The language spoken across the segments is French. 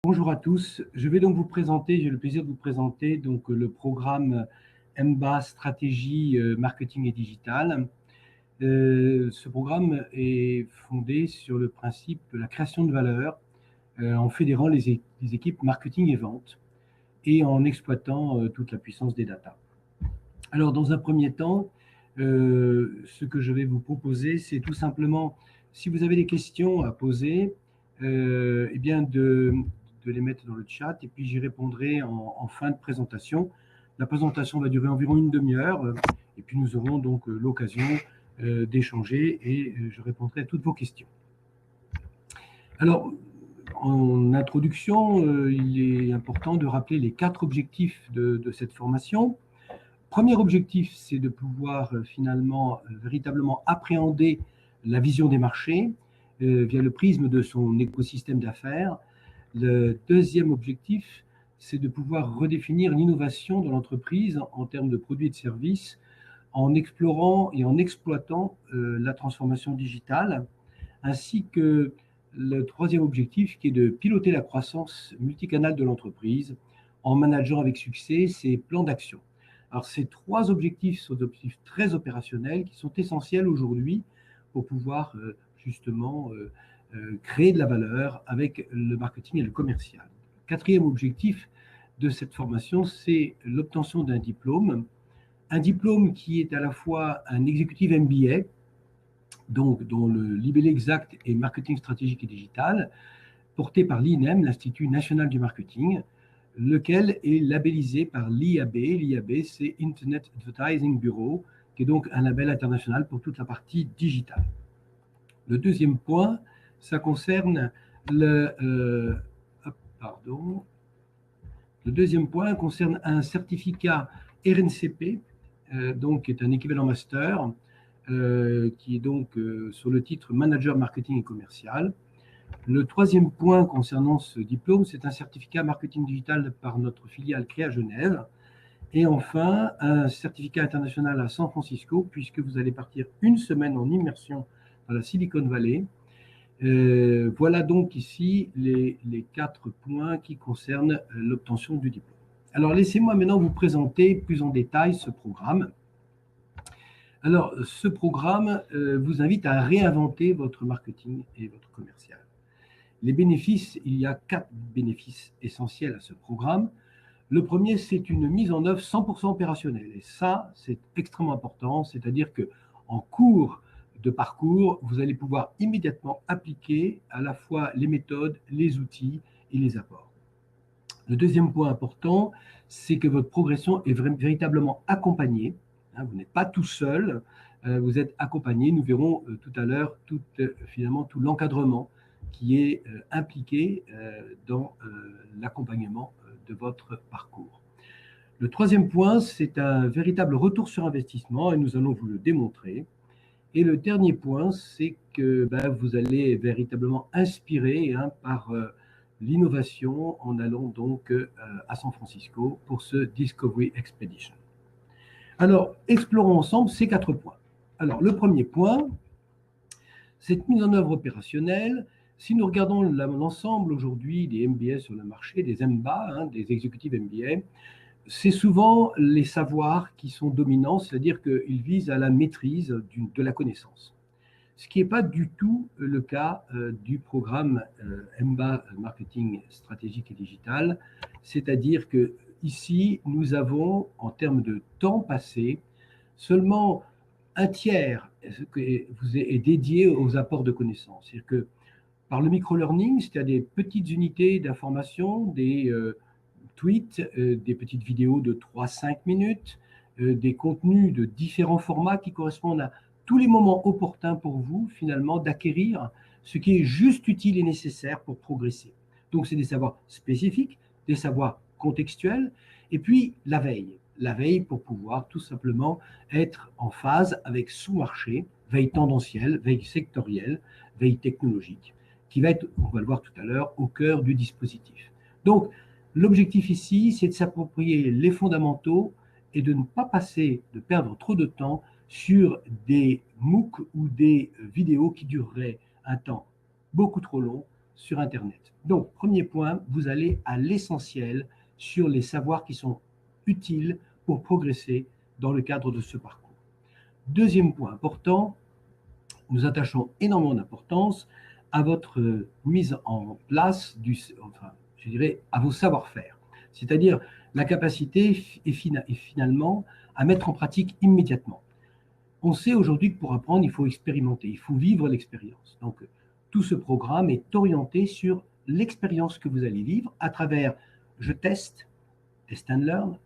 Bonjour à tous. Je vais donc vous présenter, j'ai le plaisir de vous présenter donc le programme MBA Stratégie Marketing et Digital. Ce programme est fondé sur le principe de la création de valeur en fédérant les équipes marketing et vente et en exploitant toute la puissance des data. Alors, dans un premier temps, ce que je vais vous proposer, c'est tout simplement, si vous avez des questions à poser, eh bien de les mettre dans le chat et puis j'y répondrai en fin de présentation. La présentation va durer environ une demi-heure et puis nous aurons donc l'occasion d'échanger et je répondrai à toutes vos questions. Alors, en introduction, il est important de rappeler les 4 objectifs de cette formation. Premier objectif, c'est de pouvoir finalement véritablement appréhender la vision des marchés via le prisme de son écosystème d'affaires. Le deuxième objectif, c'est de pouvoir redéfinir l'innovation dans l'entreprise en termes de produits et de services en explorant et en exploitant la transformation digitale, ainsi que le troisième objectif qui est de piloter la croissance multicanale de l'entreprise en manageant avec succès ses plans d'action. Alors ces 3 objectifs sont des objectifs très opérationnels qui sont essentiels aujourd'hui pour pouvoir justement créer de la valeur avec le marketing et le commercial. Le 4e objectif de cette formation, c'est l'obtention d'un diplôme. Un diplôme qui est à la fois un executive MBA, donc dont le libellé exact est Marketing Stratégique et Digital, porté par l'INEM, l'Institut National du Marketing, lequel est labellisé par l'IAB. L'IAB, c'est Internet Advertising Bureau, qui est donc un label international pour toute la partie digitale. Le deuxième point, ça concerne le deuxième point concerne un certificat RNCP, donc qui est un équivalent master, qui est donc sur le titre Manager Marketing et Commercial. Le troisième point concernant ce diplôme, c'est un certificat marketing digital par notre filiale Créa Genève. Et enfin, un certificat international à San Francisco, puisque vous allez partir une semaine en immersion dans la Silicon Valley. Voilà donc ici les 4 points qui concernent l'obtention du diplôme. Alors, laissez-moi maintenant vous présenter plus en détail ce programme. Alors, ce programme vous invite à réinventer votre marketing et votre commercial. Les bénéfices, il y a 4 bénéfices essentiels à ce programme. Le premier, c'est une mise en œuvre 100% opérationnelle. Et ça, c'est extrêmement important. C'est-à-dire qu'en cours de parcours, vous allez pouvoir immédiatement appliquer à la fois les méthodes, les outils et les apports. Le deuxième point important, c'est que votre progression est véritablement accompagnée. Vous n'êtes pas tout seul, vous êtes accompagné. Nous verrons tout à l'heure finalement tout l'encadrement qui est impliqué dans l'accompagnement de votre parcours. Le troisième point, c'est un véritable retour sur investissement et nous allons vous le démontrer. Et le dernier point, c'est que vous allez véritablement inspirer par l'innovation en allant donc à San Francisco pour ce Discovery Expedition. Alors, explorons ensemble ces 4 points. Alors, le premier point, cette mise en œuvre opérationnelle. Si nous regardons l'ensemble aujourd'hui des MBA sur le marché, des MBA, des exécutifs MBA, c'est souvent les savoirs qui sont dominants, c'est-à-dire qu'ils visent à la maîtrise de la connaissance. Ce qui n'est pas du tout le cas du programme MBA Marketing Stratégique et Digital, c'est-à-dire que ici, nous avons, en termes de temps passé, seulement un tiers est dédié aux apports de connaissances. C'est-à-dire que par le micro-learning, c'est-à-dire des petites unités d'information, des tweets, des petites vidéos de 3-5 minutes, des contenus de différents formats qui correspondent à tous les moments opportuns pour vous, finalement, d'acquérir ce qui est juste utile et nécessaire pour progresser. Donc, c'est des savoirs spécifiques, des savoirs contextuels, et puis la veille. La veille pour pouvoir tout simplement être en phase avec sous-marché, veille tendancielle, veille sectorielle, veille technologique, qui va être, on va le voir tout à l'heure, au cœur du dispositif. Donc, l'objectif ici, c'est de s'approprier les fondamentaux et de ne pas de perdre trop de temps sur des MOOC ou des vidéos qui dureraient un temps beaucoup trop long, sur Internet. Donc, premier point, vous allez à l'essentiel sur les savoirs qui sont utiles pour progresser dans le cadre de ce parcours. Deuxième point important, nous attachons énormément d'importance à votre mise en place, je dirais, à vos savoir-faire. C'est-à-dire la capacité est finalement à mettre en pratique immédiatement. On sait aujourd'hui que pour apprendre, il faut expérimenter, il faut vivre l'expérience. Donc, tout ce programme est orienté sur l'expérience que vous allez vivre à travers je teste, test and learn,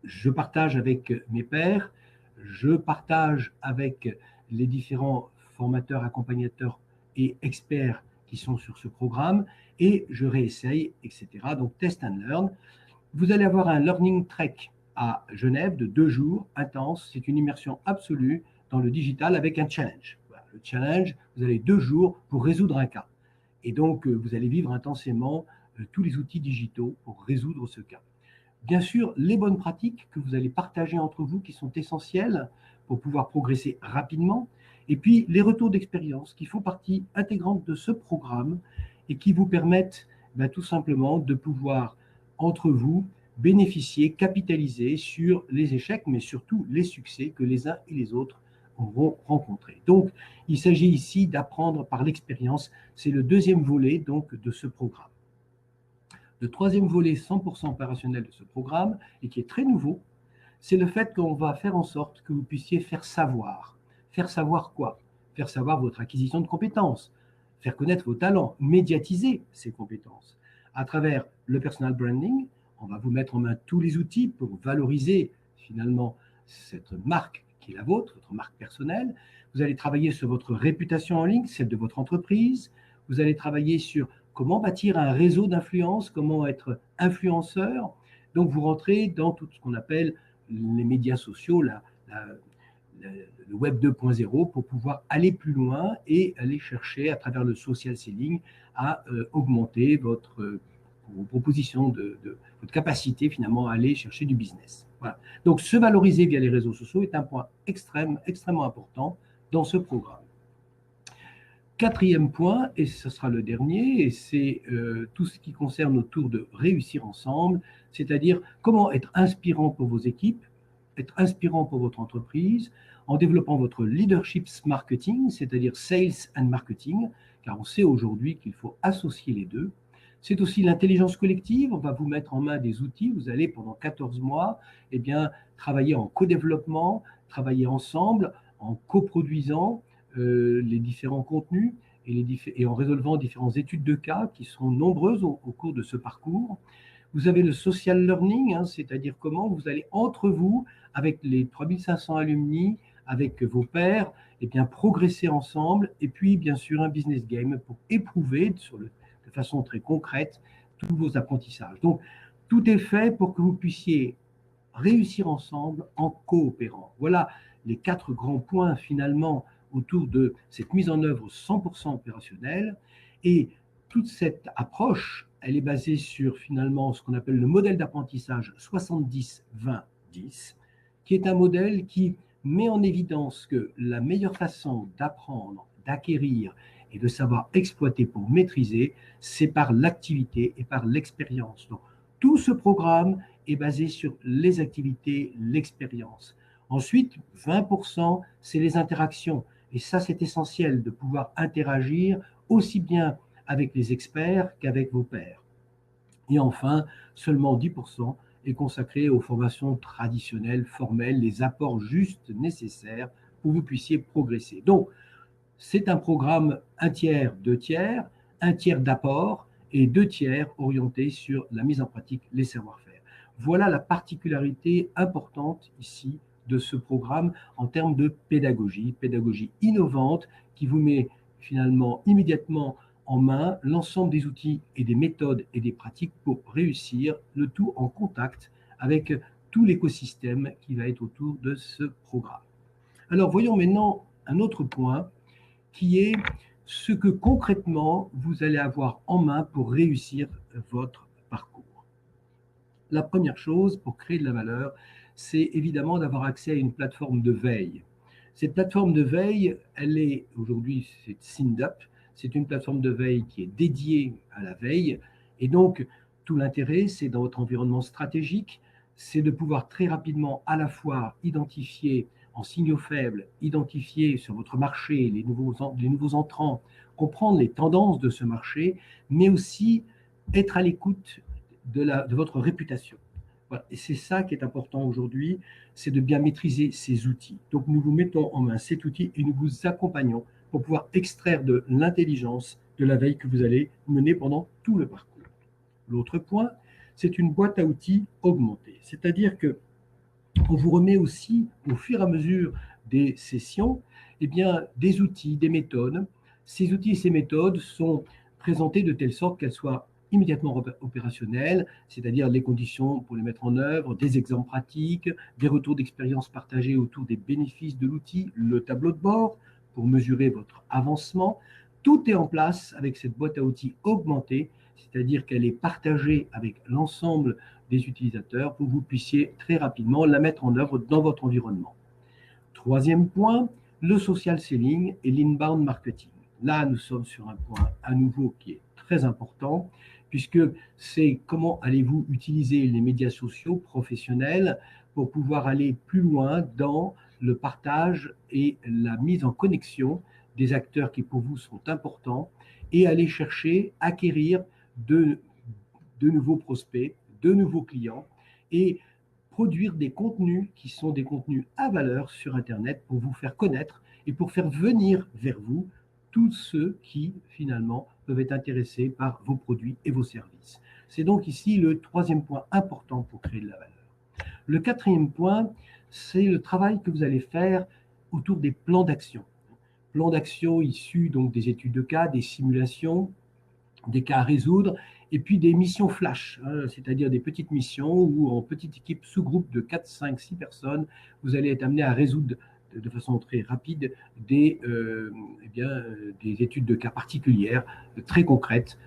je partage avec mes pairs, je partage avec les différents formateurs, accompagnateurs et experts qui sont sur ce programme et je réessaye, etc. Donc, test and learn. Vous allez avoir un learning trek à Genève de 2 jours intense. C'est une immersion absolue dans le digital avec un challenge. Voilà, le challenge, vous avez 2 jours pour résoudre un cas. Et donc, vous allez vivre intensément tous les outils digitaux pour résoudre ce cas. Bien sûr, les bonnes pratiques que vous allez partager entre vous qui sont essentielles pour pouvoir progresser rapidement. Et puis, les retours d'expérience qui font partie intégrante de ce programme et qui vous permettent tout simplement de pouvoir, entre vous, bénéficier, capitaliser sur les échecs, mais surtout les succès que les uns et les autres vont rencontrer. Donc, il s'agit ici d'apprendre par l'expérience. C'est le deuxième volet donc, de ce programme. Le troisième volet 100% opérationnel de ce programme, et qui est très nouveau, c'est le fait qu'on va faire en sorte que vous puissiez faire savoir. Faire savoir quoi? Faire savoir votre acquisition de compétences, faire connaître vos talents, médiatiser ces compétences. À travers le personal branding, on va vous mettre en main tous les outils pour valoriser finalement cette marque qui est la vôtre, votre marque personnelle. Vous allez travailler sur votre réputation en ligne, celle de votre entreprise. Vous allez travailler sur comment bâtir un réseau d'influence, comment être influenceur. Donc, vous rentrez dans tout ce qu'on appelle les médias sociaux, le web 2.0 pour pouvoir aller plus loin et aller chercher à travers le social selling à augmenter vos propositions, votre capacité finalement à aller chercher du business. Voilà. Donc, se valoriser via les réseaux sociaux est un point extrêmement important dans ce programme. Quatrième point, et ce sera le dernier, et c'est tout ce qui concerne autour de réussir ensemble, c'est-à-dire comment être inspirant pour vos équipes, être inspirant pour votre entreprise, en développant votre leadership marketing, c'est-à-dire sales and marketing, car on sait aujourd'hui qu'il faut associer les deux. C'est aussi l'intelligence collective, on va vous mettre en main des outils, vous allez pendant 14 mois travailler en co-développement, travailler ensemble, en coproduisant, les différents contenus et en résolvant différentes études de cas qui seront nombreuses au cours de ce parcours. Vous avez le social learning, c'est-à-dire comment vous allez entre vous, avec les 3500 alumni, avec vos pairs, progresser ensemble. Et puis, bien sûr, un business game pour éprouver de façon très concrète tous vos apprentissages. Donc, tout est fait pour que vous puissiez réussir ensemble en coopérant. Voilà les 4 grands points finalement autour de cette mise en œuvre 100% opérationnelle. Et toute cette approche, elle est basée sur finalement ce qu'on appelle le modèle d'apprentissage 70-20-10, qui est un modèle qui met en évidence que la meilleure façon d'apprendre, d'acquérir et de savoir exploiter pour maîtriser, c'est par l'activité et par l'expérience. Donc, tout ce programme est basé sur les activités, l'expérience. Ensuite, 20%, c'est les interactions. Et ça, c'est essentiel de pouvoir interagir aussi bien avec les experts qu'avec vos pairs. Et enfin, seulement 10% est consacré aux formations traditionnelles, formelles, les apports justes nécessaires pour que vous puissiez progresser. Donc, c'est un programme 1 tiers, 2 tiers, 1 tiers d'apport et 2 tiers orientés sur la mise en pratique, les savoir-faire. Voilà la particularité importante ici de ce programme en termes de pédagogie innovante qui vous met finalement immédiatement en main l'ensemble des outils et des méthodes et des pratiques pour réussir, le tout en contact avec tout l'écosystème qui va être autour de ce programme. Alors voyons maintenant un autre point qui est ce que concrètement vous allez avoir en main pour réussir votre parcours. La première chose pour créer de la valeur, c'est évidemment d'avoir accès à une plateforme de veille. Cette plateforme de veille, elle est aujourd'hui, c'est SynDup, C'est une plateforme de veille qui est dédiée à la veille. Et donc, tout l'intérêt, c'est dans votre environnement stratégique, c'est de pouvoir très rapidement à la fois identifier en signaux faibles, identifier sur votre marché les nouveaux entrants, comprendre les tendances de ce marché, mais aussi être à l'écoute de votre réputation. Voilà. Et c'est ça qui est important aujourd'hui, c'est de bien maîtriser ces outils. Donc nous vous mettons en main cet outil et nous vous accompagnons pour pouvoir extraire de l'intelligence de la veille que vous allez mener pendant tout le parcours. L'autre point, c'est une boîte à outils augmentée. C'est-à-dire que on vous remet aussi, au fur et à mesure des sessions, eh bien, des outils, des méthodes. Ces outils et ces méthodes sont présentés de telle sorte qu'elles soient immédiatement opérationnelles, c'est-à-dire les conditions pour les mettre en œuvre, des exemples pratiques, des retours d'expérience partagés autour des bénéfices de l'outil, le tableau de bord pour mesurer votre avancement. Tout est en place avec cette boîte à outils augmentée, c'est-à-dire qu'elle est partagée avec l'ensemble des utilisateurs pour que vous puissiez très rapidement la mettre en œuvre dans votre environnement. Troisième point, le social selling et l'inbound marketing. Là, nous sommes sur un point à nouveau qui est très important, puisque c'est comment allez-vous utiliser les médias sociaux professionnels pour pouvoir aller plus loin dans le partage et la mise en connexion des acteurs qui pour vous sont importants et aller chercher, acquérir de nouveaux prospects, de nouveaux clients et produire des contenus qui sont des contenus à valeur sur Internet pour vous faire connaître et pour faire venir vers vous tous ceux qui, finalement, peuvent être intéressés par vos produits et vos services. C'est donc ici le troisième point important pour créer de la valeur. Le quatrième point, c'est le travail que vous allez faire autour des plans d'action. Plans d'action issus donc des études de cas, des simulations, des cas à résoudre, et puis des missions flash, hein, c'est-à-dire des petites missions où en petite équipe, sous-groupe de 4, 5, 6 personnes, vous allez être amené à résoudre de façon très rapide des études de cas particulières, très concrètes,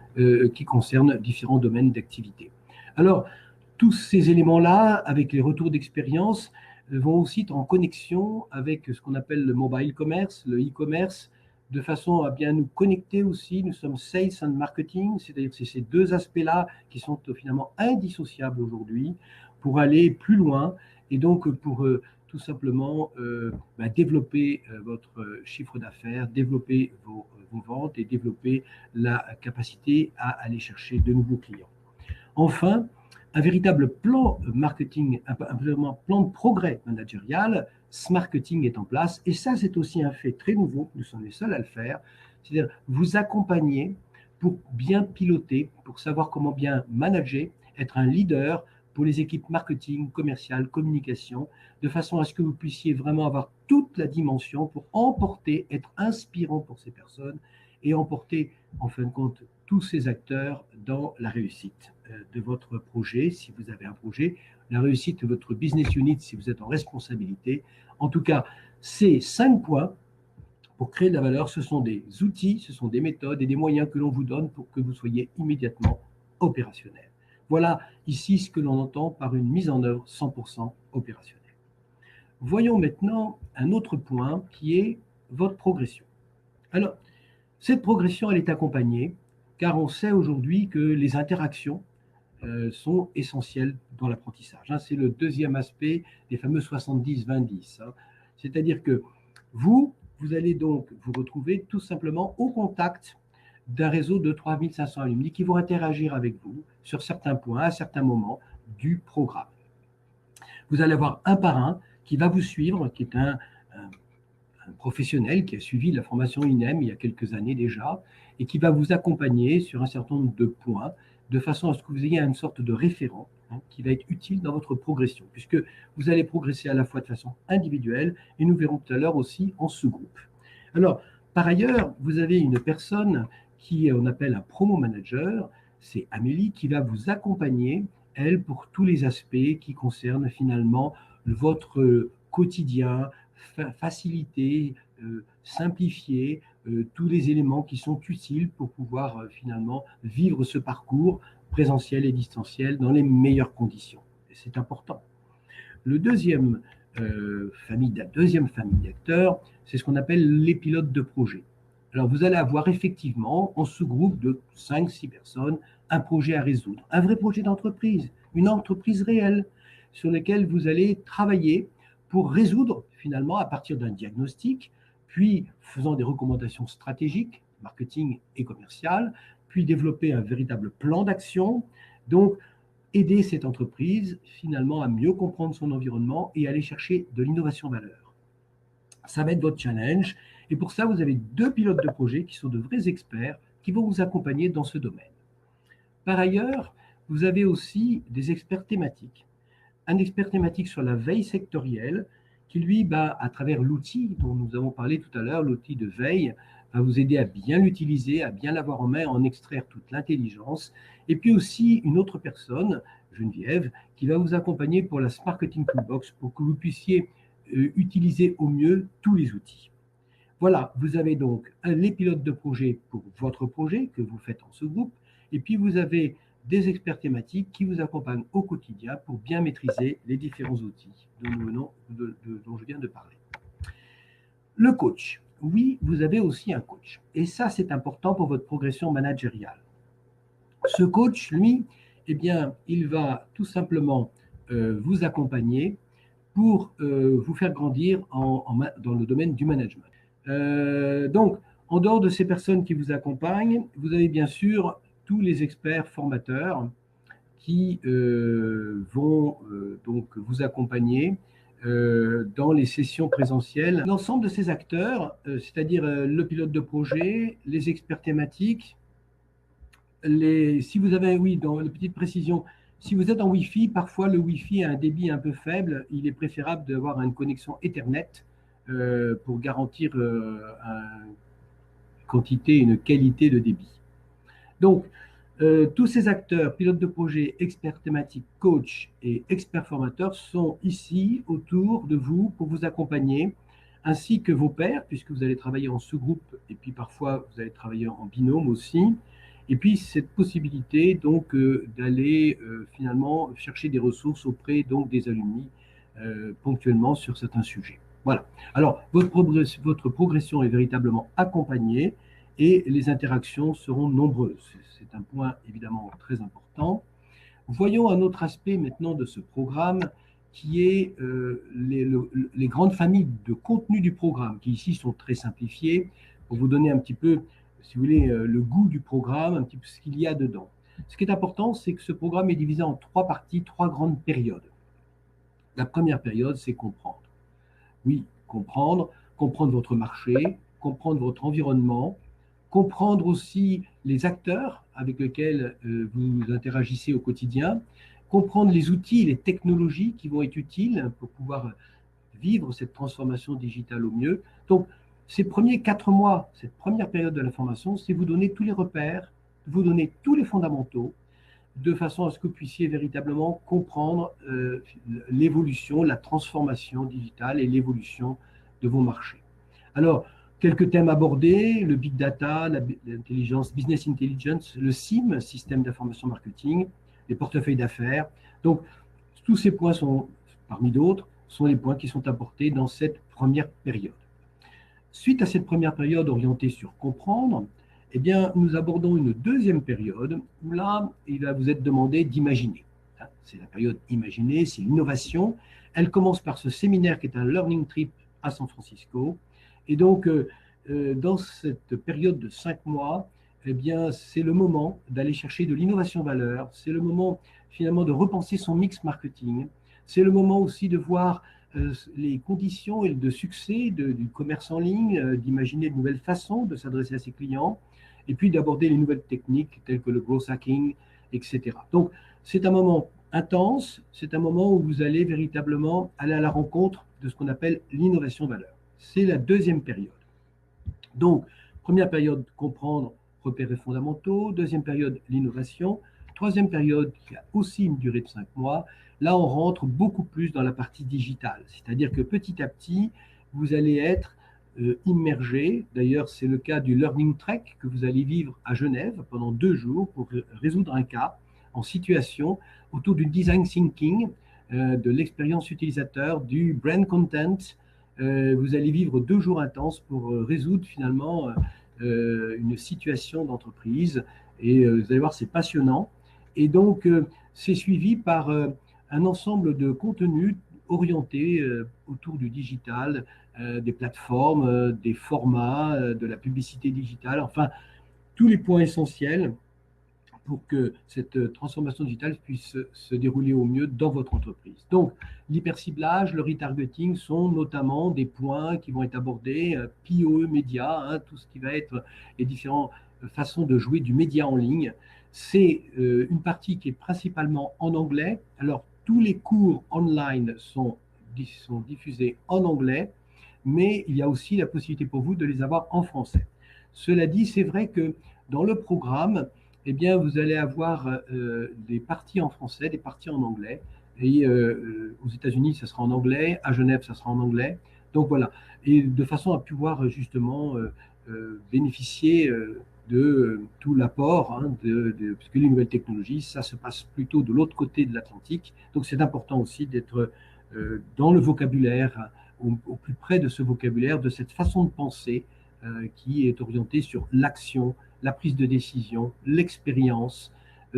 qui concernent différents domaines d'activité. Alors, tous ces éléments-là, avec les retours d'expérience, vont aussi être en connexion avec ce qu'on appelle le mobile commerce, le e-commerce, de façon à bien nous connecter aussi. Nous sommes sales and marketing, c'est-à-dire que c'est ces deux aspects-là qui sont finalement indissociables aujourd'hui pour aller plus loin et donc pour tout simplement développer votre chiffre d'affaires, développer vos ventes et développer la capacité à aller chercher de nouveaux clients. Enfin, un véritable plan marketing, un plan de progrès managérial, Smarketing est en place. Et ça, c'est aussi un fait très nouveau. Nous sommes les seuls à le faire. C'est-à-dire vous accompagner pour bien piloter, pour savoir comment bien manager, être un leader pour les équipes marketing, commercial, communication, de façon à ce que vous puissiez vraiment avoir toute la dimension pour emporter, être inspirant pour ces personnes et emporter, en fin de compte, tous ces acteurs dans la réussite de votre projet, si vous avez un projet, la réussite de votre business unit, si vous êtes en responsabilité. En tout cas, ces 5 points pour créer de la valeur, ce sont des outils, ce sont des méthodes et des moyens que l'on vous donne pour que vous soyez immédiatement opérationnel. Voilà ici ce que l'on entend par une mise en œuvre 100% opérationnelle. Voyons maintenant un autre point qui est votre progression. Alors, cette progression, elle est accompagnée car on sait aujourd'hui que les interactions sont essentielles dans l'apprentissage. C'est le deuxième aspect des fameux 70-20-10. C'est-à-dire que vous allez donc vous retrouver tout simplement au contact d'un réseau de 3500 alumni qui vont interagir avec vous sur certains points, à certains moments du programme. Vous allez avoir un par un qui va vous suivre, qui est un professionnel qui a suivi la formation INEM il y a quelques années déjà et qui va vous accompagner sur un certain nombre de points de façon à ce que vous ayez une sorte de référent qui va être utile dans votre progression puisque vous allez progresser à la fois de façon individuelle et nous verrons tout à l'heure aussi en sous-groupe. Alors, par ailleurs, vous avez une personne qui on appelle un promo manager, c'est Amélie qui va vous accompagner, elle, pour tous les aspects qui concernent finalement votre quotidien, faciliter, simplifier tous les éléments qui sont utiles pour pouvoir finalement vivre ce parcours présentiel et distanciel dans les meilleures conditions. Et c'est important. Le deuxième famille d'acteurs, c'est ce qu'on appelle les pilotes de projet. Alors, vous allez avoir effectivement, en sous-groupe de 5-6 personnes, un projet à résoudre, un vrai projet d'entreprise, une entreprise réelle sur laquelle vous allez travailler pour résoudre, finalement, à partir d'un diagnostic, puis faisant des recommandations stratégiques, marketing et commerciales, puis développer un véritable plan d'action. Donc, aider cette entreprise, finalement, à mieux comprendre son environnement et aller chercher de l'innovation valeur. Ça va être votre challenge. Et pour ça, vous avez 2 pilotes de projet qui sont de vrais experts qui vont vous accompagner dans ce domaine. Par ailleurs, vous avez aussi des experts thématiques. Un expert thématique sur la veille sectorielle qui, lui, à travers l'outil dont nous avons parlé tout à l'heure, l'outil de veille, va vous aider à bien l'utiliser, à bien l'avoir en main, à en extraire toute l'intelligence. Et puis aussi une autre personne, Geneviève, qui va vous accompagner pour la Marketing Toolbox pour que vous puissiez utiliser au mieux tous les outils. Voilà, vous avez donc les pilotes de projet pour votre projet que vous faites en ce groupe, et puis vous avez des experts thématiques qui vous accompagnent au quotidien pour bien maîtriser les différents outils dont je viens de parler. Le coach. Oui, vous avez aussi un coach. Et ça, c'est important pour votre progression managériale. Ce coach, lui, eh bien, il va tout simplement vous accompagner pour vous faire grandir dans le domaine du management. Donc, en dehors de ces personnes qui vous accompagnent, vous avez bien sûr tous les experts formateurs qui vont donc vous accompagner dans les sessions présentielles. L'ensemble de ces acteurs, c'est-à-dire le pilote de projet, les experts thématiques, si vous avez, oui, dans la petite précision, si vous êtes en Wi-Fi, parfois le Wi-Fi a un débit un peu faible. Il est préférable d'avoir une connexion Ethernet pour garantir une quantité, une qualité de débit. Donc, tous ces acteurs, pilotes de projet, experts thématiques, coachs et experts formateurs sont ici autour de vous pour vous accompagner, ainsi que vos pairs, puisque vous allez travailler en sous-groupe et puis parfois vous allez travailler en binôme aussi. Et puis cette possibilité donc d'aller finalement chercher des ressources auprès donc des alumni ponctuellement sur certains sujets. Voilà. Alors votre progression est véritablement accompagnée et les interactions seront nombreuses. C'est un point évidemment très important. Voyons un autre aspect maintenant de ce programme qui est les grandes familles de contenu du programme, qui ici sont très simplifiées, pour vous donner un petit peu, si vous voulez, le goût du programme, un petit peu ce qu'il y a dedans. Ce qui est important, c'est que ce programme est divisé en 3 parties, 3 grandes périodes. La première période, c'est comprendre. Oui, comprendre votre marché, comprendre votre environnement, comprendre aussi les acteurs avec lesquels vous interagissez au quotidien, comprendre les outils, les technologies qui vont être utiles pour pouvoir vivre cette transformation digitale au mieux. Donc, ces premiers 4 mois, cette première période de la formation, c'est vous donner tous les repères, vous donner tous les fondamentaux, de façon à ce que vous puissiez véritablement comprendre l'évolution, la transformation digitale et l'évolution de vos marchés. Alors, quelques thèmes abordés, le big data, l'intelligence, business intelligence, le SIM, système d'information marketing, les portefeuilles d'affaires. Donc, tous ces points sont, parmi d'autres, sont les points qui sont apportés dans cette première période. Suite à cette première période orientée sur comprendre, eh bien, nous abordons une deuxième période où là, il va vous être demandé d'imaginer. C'est la période imaginer, c'est l'innovation. Elle commence par ce séminaire qui est un learning trip à San Francisco. Et donc, dans cette période de 5 mois, eh bien, c'est le moment d'aller chercher de l'innovation valeur. C'est le moment, finalement, de repenser son mix marketing. C'est le moment aussi de voir les conditions de succès du commerce en ligne, d'imaginer de nouvelles façons de s'adresser à ses clients, et puis d'aborder les nouvelles techniques telles que le growth hacking, etc. Donc, c'est un moment intense, c'est un moment où vous allez véritablement aller à la rencontre de ce qu'on appelle l'innovation valeur. C'est la deuxième période. Donc, première période, comprendre, repérer fondamentaux. Deuxième période, l'innovation. Troisième période, qui a aussi une durée de 5 mois. Là, on rentre beaucoup plus dans la partie digitale. C'est-à-dire que petit à petit, vous allez être immergé. D'ailleurs, c'est le cas du Learning Trek que vous allez vivre à Genève pendant 2 jours pour résoudre un cas en situation autour du design thinking, de l'expérience utilisateur, du brand content. Vous allez vivre 2 jours intenses pour résoudre finalement une situation d'entreprise. Et vous allez voir, c'est passionnant. Et donc, c'est suivi par un ensemble de contenus orientés autour du digital, des plateformes, des formats, de la publicité digitale, enfin, tous les points essentiels pour que cette transformation digitale puisse se dérouler au mieux dans votre entreprise. Donc, l'hyperciblage, le retargeting sont notamment des points qui vont être abordés, POE média, hein, tout ce qui va être les différentes façons de jouer du média en ligne. C'est une partie qui est principalement en anglais. Alors, tous les cours online sont diffusés en anglais, mais il y a aussi la possibilité pour vous de les avoir en français. Cela dit, c'est vrai que dans le programme, eh bien, vous allez avoir des parties en français, des parties en anglais. Et aux États-Unis, ça sera en anglais. À Genève, ça sera en anglais. Donc voilà. Et de façon à pouvoir justement bénéficier de tout l'apport, hein, parce que les nouvelles technologies, ça se passe plutôt de l'autre côté de l'Atlantique. Donc c'est important aussi d'être dans le vocabulaire, au plus près de ce vocabulaire, de cette façon de penser qui est orientée sur l'action, la prise de décision, l'expérience.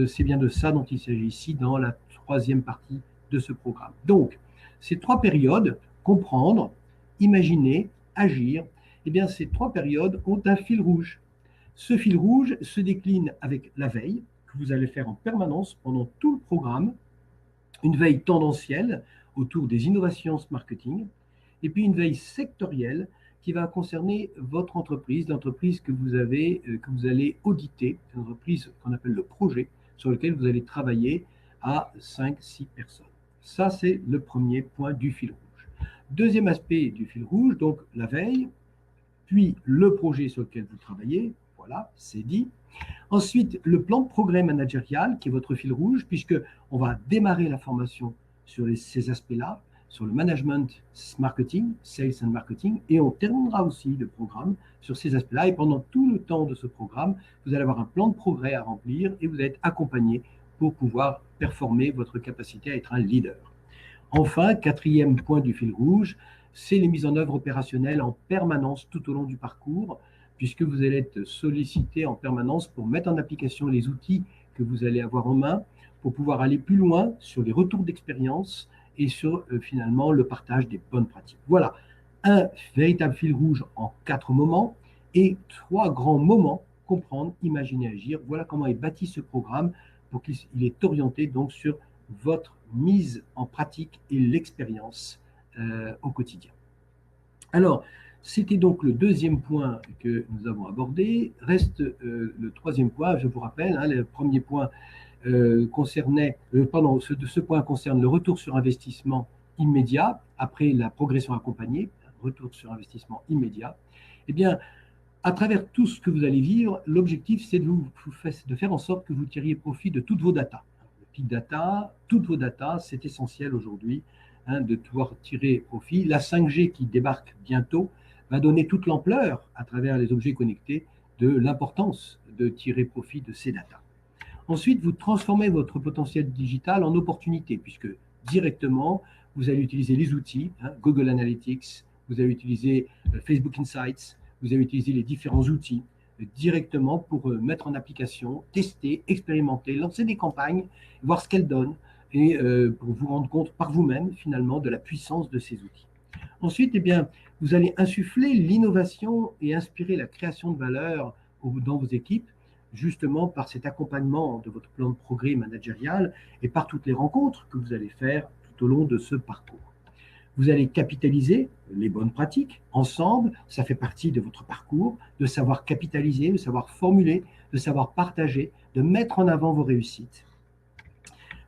C'est bien de ça dont il s'agit ici dans la troisième partie de ce programme. Donc, ces trois périodes, comprendre, imaginer, agir, eh bien, ces trois périodes ont un fil rouge. Ce fil rouge se décline avec la veille, que vous allez faire en permanence pendant tout le programme, une veille tendancielle autour des innovations marketing, et puis une veille sectorielle qui va concerner votre entreprise, l'entreprise que vous avez, que vous allez auditer, l'entreprise qu'on appelle le projet, sur lequel vous allez travailler à 5-6 personnes. Ça, c'est le premier point du fil rouge. Deuxième aspect du fil rouge, donc la veille, puis le projet sur lequel vous travaillez, voilà, c'est dit. Ensuite, le plan de progrès managérial, qui est votre fil rouge, puisqu'on va démarrer la formation sur ces aspects-là, sur le management marketing, sales and marketing, et on terminera aussi le programme sur ces aspects-là. Et pendant tout le temps de ce programme, vous allez avoir un plan de progrès à remplir et vous allez être accompagné pour pouvoir performer votre capacité à être un leader. Enfin, quatrième point du fil rouge, c'est les mises en œuvre opérationnelles en permanence tout au long du parcours, puisque vous allez être sollicité en permanence pour mettre en application les outils que vous allez avoir en main, pour pouvoir aller plus loin sur les retours d'expérience et sur finalement le partage des bonnes pratiques. Voilà, un véritable fil rouge en 4 moments et 3 grands moments, comprendre, imaginer, agir. Voilà comment est bâti ce programme pour qu'il est orienté donc sur votre mise en pratique et l'expérience au quotidien. Alors, c'était donc le deuxième point que nous avons abordé. Reste le troisième point, je vous rappelle, hein, le premier point ce point concerne le retour sur investissement immédiat après la progression accompagnée, retour sur investissement immédiat. Eh bien, à travers tout ce que vous allez vivre, l'objectif, c'est de faire en sorte que vous tiriez profit de toutes vos datas. Le big data, toutes vos datas, c'est essentiel aujourd'hui hein, de pouvoir tirer profit. La 5G qui débarque bientôt va donner toute l'ampleur à travers les objets connectés de l'importance de tirer profit de ces datas. Ensuite, vous transformez votre potentiel digital en opportunité, puisque directement, vous allez utiliser les outils, hein, Google Analytics, vous allez utiliser Facebook Insights, vous allez utiliser les différents outils directement pour mettre en application, tester, expérimenter, lancer des campagnes, voir ce qu'elles donnent, et pour vous rendre compte par vous-même, finalement, de la puissance de ces outils. Ensuite, eh bien, vous allez insuffler l'innovation et inspirer la création de valeur dans vos équipes, justement par cet accompagnement de votre plan de progrès managérial et par toutes les rencontres que vous allez faire tout au long de ce parcours. Vous allez capitaliser les bonnes pratiques ensemble, ça fait partie de votre parcours, de savoir capitaliser, de savoir formuler, de savoir partager, de mettre en avant vos réussites.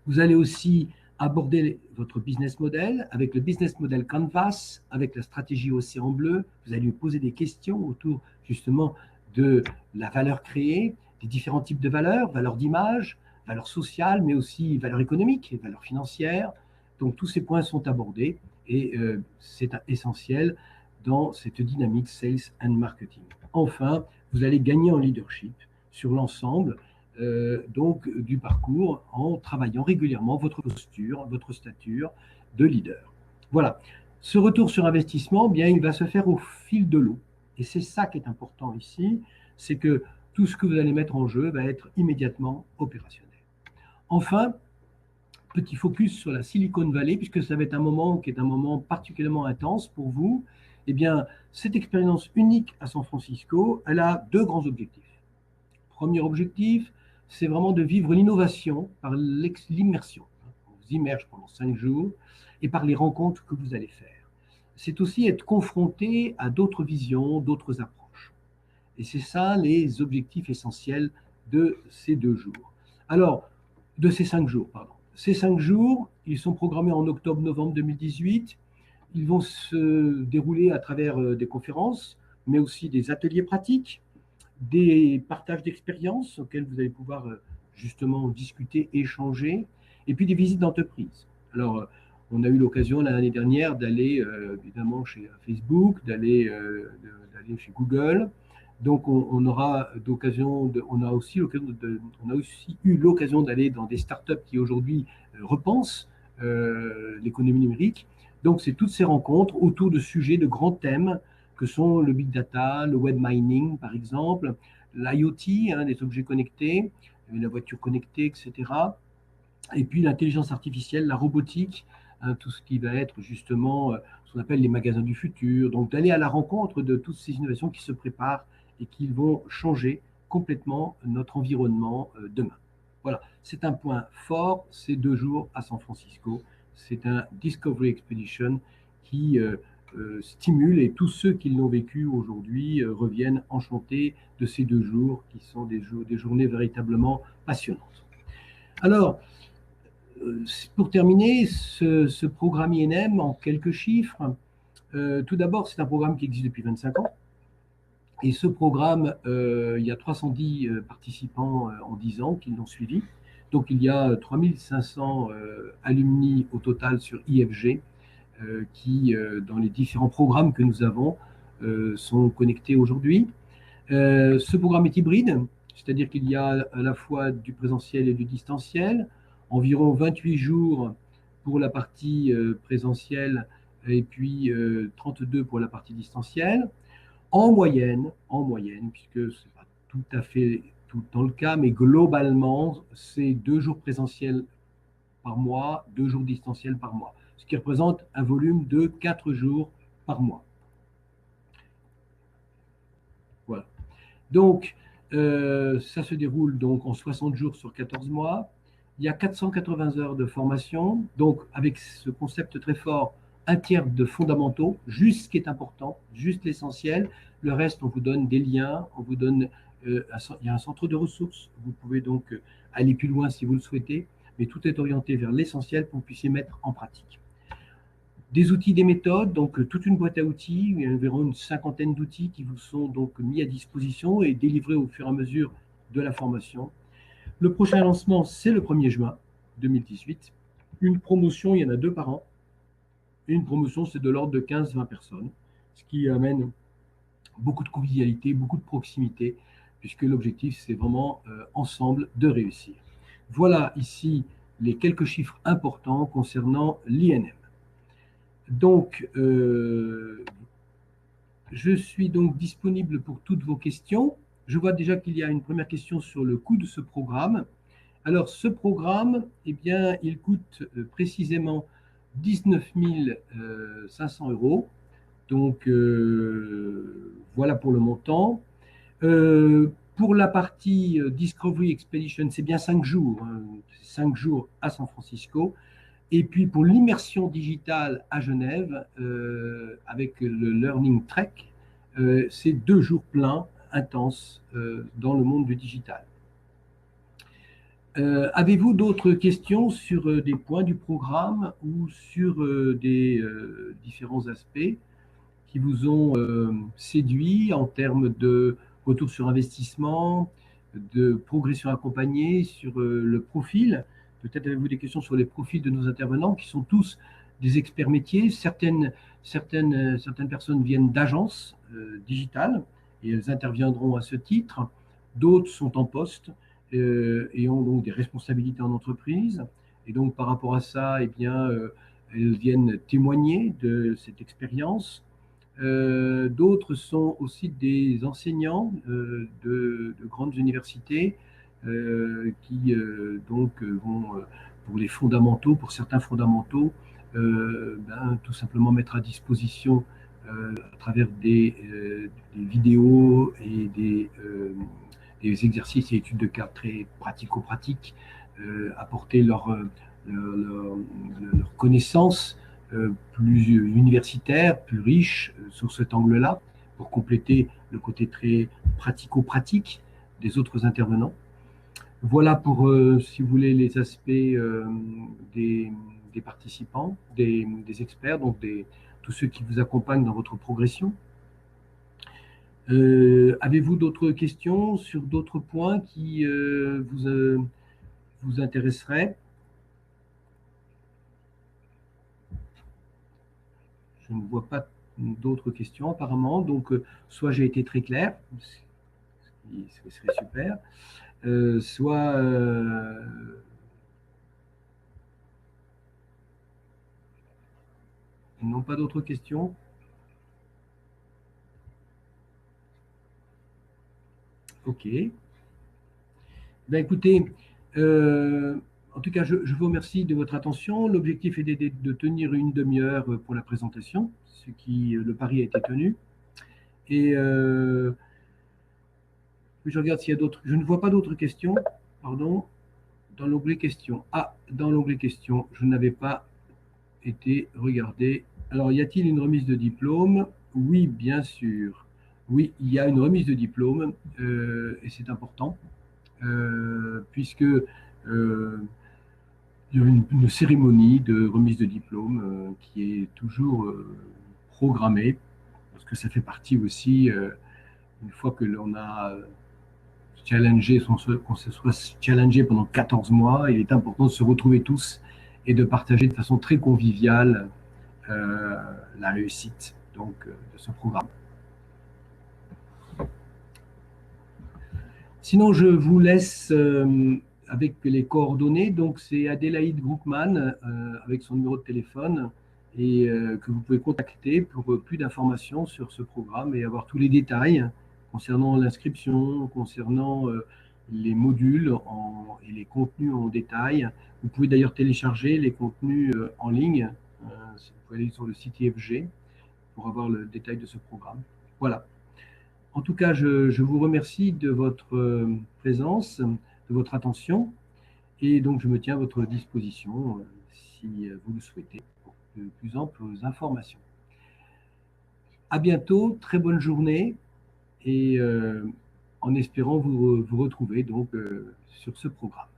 Vous allez aussi aborder votre business model avec le business model Canvas, avec la stratégie Océan Bleu. Vous allez lui poser des questions autour justement de la valeur créée, des différents types de valeurs, valeurs d'image, valeurs sociales, mais aussi valeurs économiques et valeurs financières. Donc tous ces points sont abordés et c'est essentiel dans cette dynamique Sales and Marketing. Enfin, vous allez gagner en leadership sur l'ensemble donc du parcours en travaillant régulièrement votre posture, votre stature de leader. Voilà. Ce retour sur investissement, bien, il va se faire au fil de l'eau. Et c'est ça qui est important ici, c'est que tout ce que vous allez mettre en jeu va être immédiatement opérationnel. Enfin, petit focus sur la Silicon Valley, puisque ça va être un moment qui est un moment particulièrement intense pour vous. Eh bien, cette expérience unique à San Francisco, elle a deux grands objectifs. Premier objectif, c'est vraiment de vivre l'innovation par l'immersion. On vous immerge pendant 5 jours et par les rencontres que vous allez faire. C'est aussi être confronté à d'autres visions, d'autres approches. Et c'est ça les objectifs essentiels de ces 2 jours. Alors, de ces 5 jours, pardon. Ces 5 jours, ils sont programmés en octobre-novembre 2018. Ils vont se dérouler à travers des conférences, mais aussi des ateliers pratiques, des partages d'expériences auxquels vous allez pouvoir justement discuter, échanger, et puis des visites d'entreprise. Alors, on a eu l'occasion l'année dernière d'aller évidemment chez Facebook, d'aller chez Google. Donc, on aura d'occasion, on a aussi eu l'occasion d'aller dans des startups qui aujourd'hui repensent l'économie numérique. Donc, c'est toutes ces rencontres autour de sujets, de grands thèmes que sont le big data, le web mining, par exemple, l'IoT, hein, les objets connectés, la voiture connectée, etc. Et puis l'intelligence artificielle, la robotique, hein, tout ce qui va être justement ce qu'on appelle les magasins du futur. Donc d'aller à la rencontre de toutes ces innovations qui se préparent et qui vont changer complètement notre environnement demain. Voilà, c'est un point fort, ces 2 jours à San Francisco. C'est un Discovery Expedition qui stimule et tous ceux qui l'ont vécu aujourd'hui reviennent enchantés de ces 2 jours qui sont des journées véritablement passionnantes. Alors, pour terminer, ce programme INM en quelques chiffres, tout d'abord, c'est un programme qui existe depuis 25 ans. Et ce programme, il y a 310 participants en 10 ans qui l'ont suivi. Donc, il y a 3500 alumni au total sur IFG qui, dans les différents programmes que nous avons, sont connectés aujourd'hui. Ce programme est hybride, c'est-à-dire qu'il y a à la fois du présentiel et du distanciel, environ 28 jours pour la partie présentielle et puis 32 pour la partie distancielle. En moyenne, puisque ce n'est pas tout à fait tout le temps le cas, mais globalement, c'est 2 jours présentiels par mois, 2 jours distanciels par mois, ce qui représente un volume de 4 jours par mois. Voilà. Donc, ça se déroule donc en 60 jours sur 14 mois. Il y a 480 heures de formation, donc avec ce concept très fort, un tiers de fondamentaux, juste ce qui est important, juste l'essentiel. Le reste, on vous donne des liens, on vous donne, il y a un centre de ressources. Vous pouvez donc aller plus loin si vous le souhaitez, mais tout est orienté vers l'essentiel pour que vous puissiez mettre en pratique. Des outils, des méthodes, donc toute une boîte à outils, il y a environ une cinquantaine d'outils qui vous sont donc mis à disposition et délivrés au fur et à mesure de la formation. Le prochain lancement, c'est le 1er juin 2018. Une promotion, il y en a 2 par an. Une promotion, c'est de l'ordre de 15-20 personnes, ce qui amène beaucoup de convivialité, beaucoup de proximité, puisque l'objectif, c'est vraiment ensemble de réussir. Voilà ici les quelques chiffres importants concernant l'INM. Donc, je suis donc disponible pour toutes vos questions. Je vois déjà qu'il y a une première question sur le coût de ce programme. Alors, ce programme, eh bien, il coûte précisément 19 500 €. Donc, voilà pour le montant. Pour la partie Discovery Expedition, c'est bien 5 jours, hein, 5 jours à San Francisco. Et puis pour l'immersion digitale à Genève, avec le Learning Trek, c'est 2 jours pleins, intenses, dans le monde du digital. Avez-vous d'autres questions sur des points du programme ou sur des différents aspects qui vous ont séduit en termes de retour sur investissement, de progression accompagnée, sur le profil? Peut-être avez-vous des questions sur les profils de nos intervenants qui sont tous des experts métiers. Certaines personnes viennent d'agences digitales et elles interviendront à ce titre. D'autres sont en poste et ont donc des responsabilités en entreprise. Et donc par rapport à ça, eh bien, elles viennent témoigner de cette expérience. D'autres sont aussi des enseignants de grandes universités qui donc vont, pour les fondamentaux, pour certains fondamentaux, tout simplement mettre à disposition à travers des vidéos et des exercices et études de cas très pratico-pratiques, apporter leur connaissance plus universitaire, plus riche sur cet angle-là, pour compléter le côté très pratico-pratique des autres intervenants. Voilà pour, si vous voulez, les aspects des, des participants, des experts, donc tous ceux qui vous accompagnent dans votre progression. Avez-vous d'autres questions sur d'autres points qui vous intéresseraient? Je ne vois pas d'autres questions apparemment, donc soit j'ai été très clair, ce serait super, soit non, pas d'autres questions. Ok. Ben écoutez, en tout cas, je vous remercie de votre attention. L'objectif est de tenir une demi-heure pour la présentation, ce qui, le pari a été tenu. Et je regarde s'il y a d'autres. Je ne vois pas d'autres questions. Pardon. Dans l'onglet questions. Ah, dans l'onglet questions, je n'avais pas été regardé. Alors, y a-t-il une remise de diplôme? Oui, bien sûr. Oui, il y a une remise de diplôme et c'est important puisque il y a une cérémonie de remise de diplôme qui est toujours programmée parce que ça fait partie aussi, une fois que l'on a challengé, qu'on se soit challengé pendant 14 mois, il est important de se retrouver tous et de partager de façon très conviviale la réussite donc, de ce programme. Sinon, je vous laisse avec les coordonnées. Donc, c'est Adélaïde Groupman avec son numéro de téléphone et que vous pouvez contacter pour plus d'informations sur ce programme et avoir tous les détails concernant l'inscription, concernant les modules et les contenus en détail. Vous pouvez d'ailleurs télécharger les contenus en ligne. Vous pouvez aller sur le site IFG pour avoir le détail de ce programme. Voilà. En tout cas, je vous remercie de votre présence, de votre attention, et donc je me tiens à votre disposition si vous le souhaitez pour de plus amples informations. À bientôt, très bonne journée, et en espérant vous retrouver donc sur ce programme.